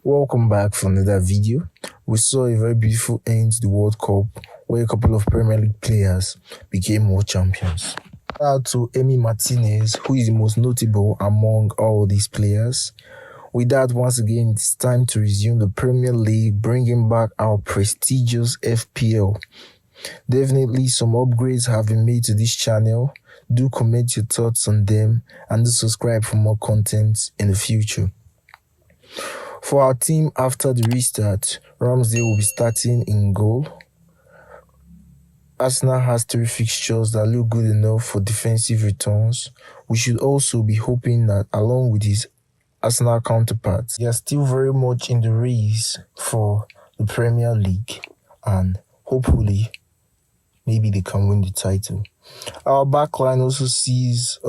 Welcome back for another video. We saw a very beautiful end to the World Cup where a couple of Premier League players became world champions. Shout out to Emi Martinez, who is the most notable among all these players. With that, once again, it's time to resume the Premier League, bringing back our prestigious FPL. Definitely some upgrades have been made to this channel. Do comment your thoughts on them and do subscribe for more content in the future. For our team after the restart, Ramsdale will be starting in goal. Arsenal has 3 fixtures that look good enough for defensive returns. We should also be hoping that along with his Arsenal counterparts, they are still very much in the race for the Premier League and hopefully maybe they can win the title. Our backline also sees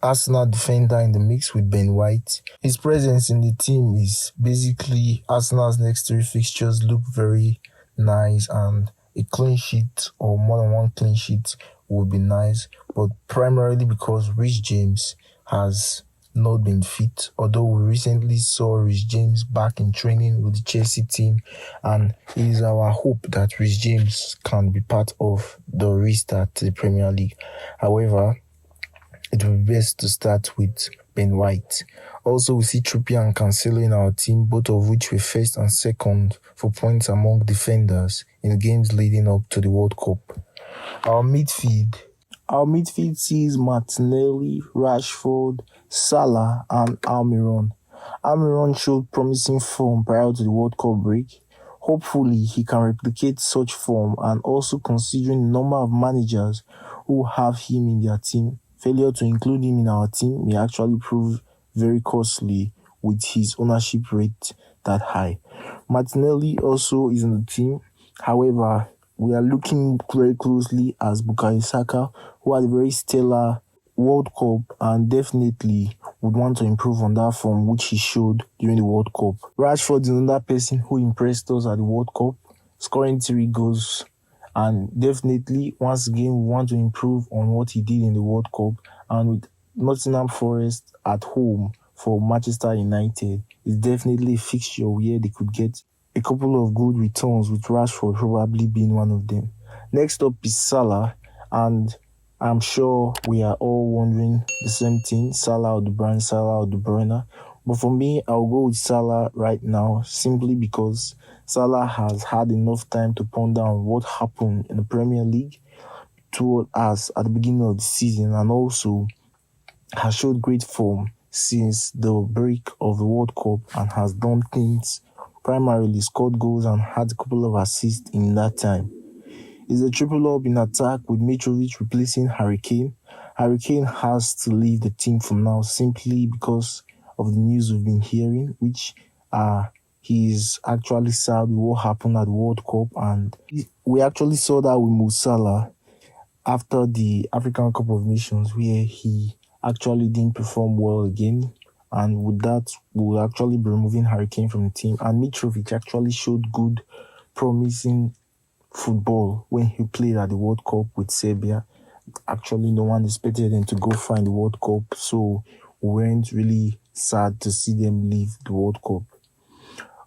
Arsenal defender in the mix with Ben White. His presence in the team is basically Arsenal's next 3 fixtures look very nice, and a clean sheet or more than one clean sheet would be nice, but primarily because Reece James has not been fit, although we recently saw Reece James back in training with the Chelsea team, and it is our hope that Reece James can be part of the restart to the Premier League. However, it will be best to start with Ben White. Also, we see Trippier and Cancelo in our team, both of which were first and second for points among defenders in the games leading up to the World Cup. Our midfield sees Martinelli, Rashford, Salah and Almiron. Almiron showed promising form prior to the World Cup break. Hopefully, he can replicate such form, and also considering the number of managers who have him in their team, failure to include him in our team may actually prove very costly with his ownership rate that high. Martinelli also is in the team. However, we are looking very closely as Bukayo Saka, who had a very stellar World Cup and definitely would want to improve on that form which he showed during the World Cup. Rashford is another person who impressed us at the World Cup, scoring 3 goals. And definitely, once again, we want to improve on what he did in the World Cup. And with Nottingham Forest at home for Manchester United, it's definitely a fixture where they could get a couple of good returns, with Rashford probably being one of them. Next up is Salah, and I'm sure we are all wondering the same thing, Salah or De Bruyne, Salah or De Bruyne. But for me, I'll go with Salah right now, simply because Salah has had enough time to ponder on what happened in the Premier League toward us at the beginning of the season, and also has showed great form since the break of the World Cup and has done things, primarily scored goals and had a couple of assists in that time. It's a triple up in attack with Mitrovic replacing Harry Kane. Harry Kane has to leave the team for now simply because of the news we've been hearing, which he's actually sad with what happened at the World Cup, and we actually saw that with Mo Salah after the African Cup of Nations, where he actually didn't perform well again, and with that we'll actually be removing Harry Kane from the team. And Mitrovic actually showed good, promising football when he played at the World Cup with Serbia. Actually, no one expected him to go far in the World Cup, so we weren't really sad to see them leave the World Cup.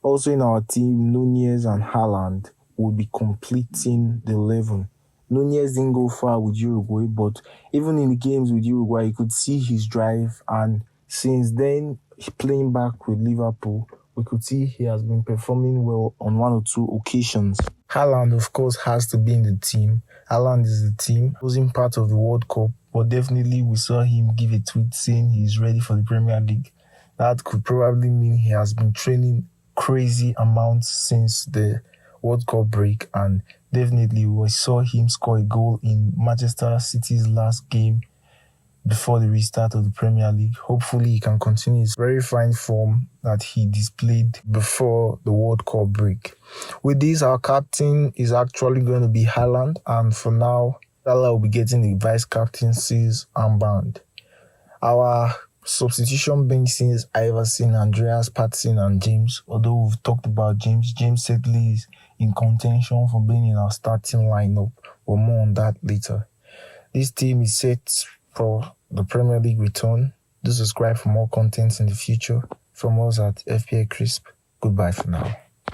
Also in our team, Nunez and Haaland will be completing the 11. Nunez didn't go far with Uruguay, but even in the games with Uruguay, you could see his drive, and since then, playing back with Liverpool, we could see he has been performing well on 1 or 2 occasions. Haaland, of course, has to be in the team. Haaland is the team. He wasn't part of the World Cup, but definitely we saw him give a tweet saying he's ready for the Premier League. That could probably mean he has been training crazy amounts since the World Cup break, and definitely we saw him score a goal in Manchester City's last game before the restart of the Premier League. Hopefully he can continue his very fine form that he displayed before the World Cup break. With this, our captain is actually going to be Haaland, and for now, Salah will be getting the vice captaincy's armband. Our substitution bench since Iverson, Andreas, Patson and James. Although we've talked about James certainly is in contention for being in our starting lineup, but more on that later. This team is set for the Premier League return. Do subscribe for more content in the future from us at FPLcrisp. Goodbye for now.